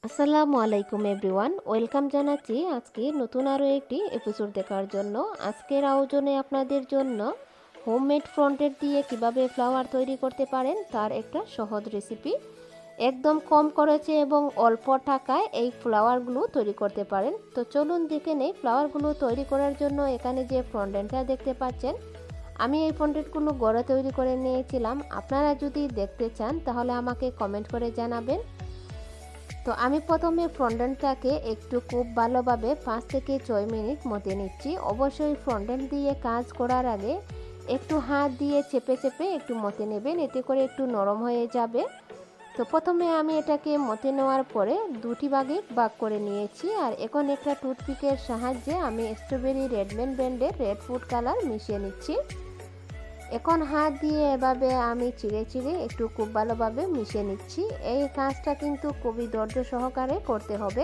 আসসালামু আলাইকুম everyone, welcome জানাচ্ছি আজকে নতুন আরও একটি এপিসোড দেখার জন্য। আজকের আয়োজনে আপনাদের জন্য হোমমেড ফ্রন্টেড দিয়ে কিভাবে ফ্লাওয়ার তৈরি করতে পারেন তার একটা সহজ রেসিপি। একদম কম খরচে এবং অল্প টাকায় এই ফ্লাওয়ারগুলো তৈরি করতে পারেন। তো চলুন দেখে নেই ফ্লাওয়ারগুলো তৈরি করার জন্য এখানে যে ফ্রন্টেডটা দেখতে পাচ্ছেন, আমি এই ফ্রন্টেডগুলো ঘরে তৈরি করে নিয়েছিলাম। আপনারা যদি দেখতে চান তাহলে আমাকে কমেন্ট করে জানাবেন। তো আমি প্রথমে ফ্রন্ডেন্টটাকে একটু খুব ভালোভাবে 5 থেকে 6 মিনিট মতে নিচ্ছি। অবশ্যই ফ্রন্ডেন্ট দিয়ে কাজ করার আগে একটু হাত দিয়ে চেপে চেপে একটু মতে নেবেন, এতে করে একটু নরম হয়ে যাবে। তো প্রথমে আমি এটাকে মতে নেওয়ার পরে দুটি ভাগে ভাগ করে নিয়েছি। আর এখন একটা টুথপিকের সাহায্যে আমি স্ট্রবেরি রেডম্যান ব্র্যান্ডের রেড ফুড কালার মিশিয়ে নিচ্ছি। এখন হাত দিয়ে এভাবে আমি চিড়ে চিড়ে একটু খুব ভালোভাবে মিশিয়ে নিচ্ছি। এই কাজটা কিন্তু খুবই ধৈর্য সহকারে করতে হবে।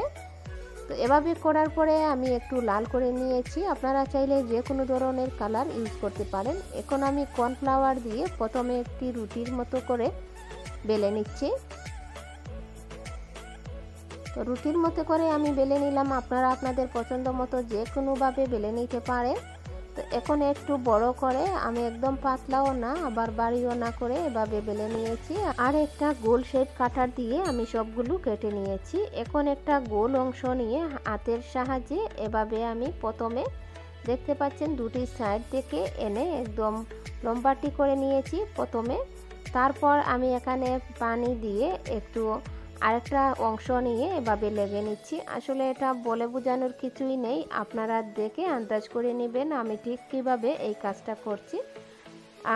তো এভাবে করার পরে আমি একটু লাল করে নিয়েছি। আপনারা চাইলে যে কোনো ধরনের কালার ইউজ করতে পারেন। এখন আমি কর্নফ্লাওয়ার দিয়ে প্রথমে একটি রুটির মতো করে বেলে নিচ্ছি। তো রুটির মতো করে আমি বেলে নিলাম। আপনারা আপনাদের পছন্দ মতো যে কোনোভাবে বেলে নিতে পারেন। তো এখন একটু বড় করে আমি একদম পাতলাও না আবার বাড়িও না করে এভাবে বেলে নিয়েছি। আর একটা গোল শেপ কাটার দিয়ে আমি সবগুলো কেটে নিয়েছি। এখন একটা গোল অংশ নিয়ে হাতের সাহায্যে এভাবে আমি প্রথমে দেখতে পাচ্ছেন দুটি সাইড থেকে এনে একদম লম্বাটি করে নিয়েছি প্রথমে। তারপর আমি এখানে পানি দিয়ে একটু আরেকটা অংশ নিয়ে এভাবে লেগে নিচ্ছি। আসলে এটা বলে বোঝানোর কিছুই নেই, আপনারা দেখে আন্দাজ করে নেবেন আমি ঠিক কীভাবে এই কাজটা করছি।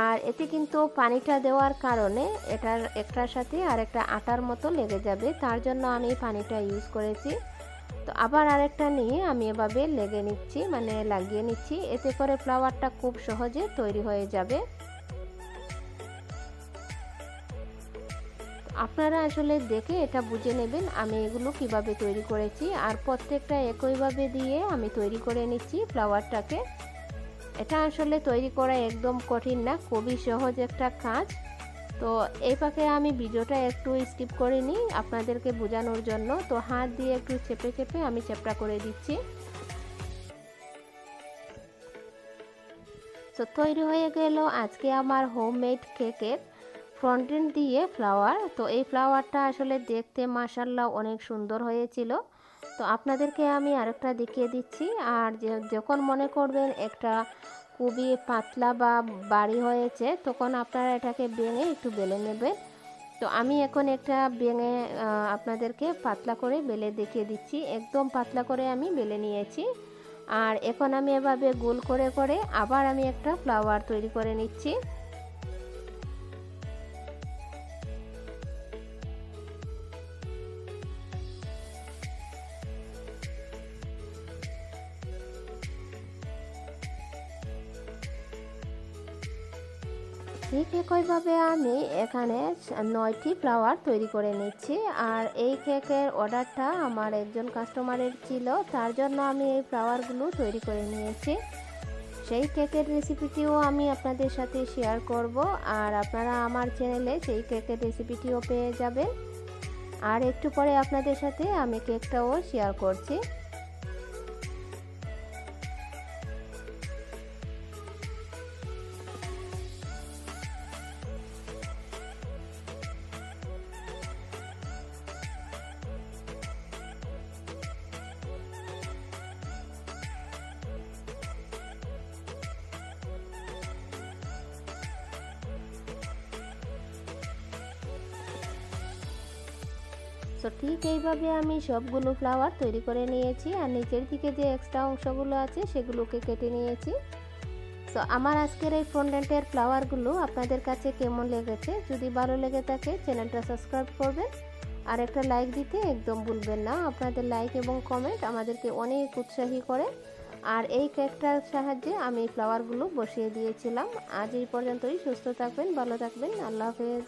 আর এতে কিন্তু পানিটা দেওয়ার কারণে এটার একটার সাথে আর একটা আটার মতো লেগে যাবে, তার জন্য আমি পানিটা ইউজ করেছি। তো আবার আরেকটা নিয়ে আমি এভাবে লেগে নিচ্ছি, মানে লাগিয়ে নিচ্ছি। এতে করে ফ্লাওয়ারটা খুব সহজে তৈরি হয়ে যাবে। আপনারা আসলে দেখে এটা বুঝে নেবেন আমি এগুলো কিভাবে তৈরি করেছি। আর প্রত্যেকটা একইভাবে দিয়ে আমি তৈরি করে নিচ্ছি ফ্লাওয়ারটাকে। এটা আসলে তৈরি করা একদম কঠিন না, খুবই সহজ একটা কাজ। তো এই পাশে আমি ভিডিওটা একটু স্কিপ করে নিই আপনাদেরকে বোঝানোর জন্য। তো হাত দিয়ে একটু চেপে চেপে আমি চ্যাপটা করে দিচ্ছি। তো তৈরি হয়ে গেল আজকে আমার হোমমেড কেকের ফ্রন্টেন্ড দিয়ে ফ্লাওয়ার। তো এই ফ্লাওয়ারটা আসলে দেখতে মাশাআল্লাহ অনেক সুন্দর হয়েছিল। তো আপনাদেরকে আমি আরেকটা দেখিয়ে দিচ্ছি। আর যখন মনে করবেন একটা খুবই পাতলা বা বাড়ি হয়েছে, তখন আপনারা এটাকে ভেঙে একটু বেলে নেবেন। তো আমি এখন একটা ভেঙে আপনাদেরকে পাতলা করে বেলে দেখিয়ে দিচ্ছি। একদম পাতলা করে আমি বেলে নিয়েছি। আর এখন আমি এভাবে গোল করে করে আবার আমি একটা ফ্লাওয়ার তৈরি করে নিচ্ছি। ঠিক একইভাবে আমি এখানে 9টি ফ্লাওয়ার তৈরি করে নিচ্ছি। আর এই কেকের অর্ডারটা আমার একজন কাস্টমারের ছিল, তার জন্য আমি এই ফ্লাওয়ারগুলো তৈরি করে নিয়েছি। সেই কেকের রেসিপিটিও আমি আপনাদের সাথে শেয়ার করব। আর আপনারা আমার চ্যানেলে সেই কেকের রেসিপিটিও পেয়ে যাবেন। আর একটু পরে আপনাদের সাথে আমি কেকটাও শেয়ার করছি। তো ঠিক এইভাবে আমি সবগুলো ফ্লাওয়ার তৈরি করে নিয়েছি। আর নিচের দিকে যে এক্সট্রা অংশগুলো আছে সেগুলোকে কেটে নিয়েছি। তো আমার আজকের এই ফ্রন্ডেন্টের ফ্লাওয়ারগুলো আপনাদের কাছে কেমন লেগেছে? যদি ভালো লেগে থাকে চ্যানেলটা সাবস্ক্রাইব করবেন আর একটা লাইক দিতে একদম ভুলবেন না। আপনাদের লাইক এবং কমেন্ট আমাদেরকে অনেক উৎসাহী করে। আর এই কেকটার সাহায্যে আমি ফ্লাওয়ারগুলো বসিয়ে দিয়েছিলাম। আজ এই পর্যন্তই। সুস্থ থাকবেন, ভালো থাকবেন, আল্লাহ হাফেজ।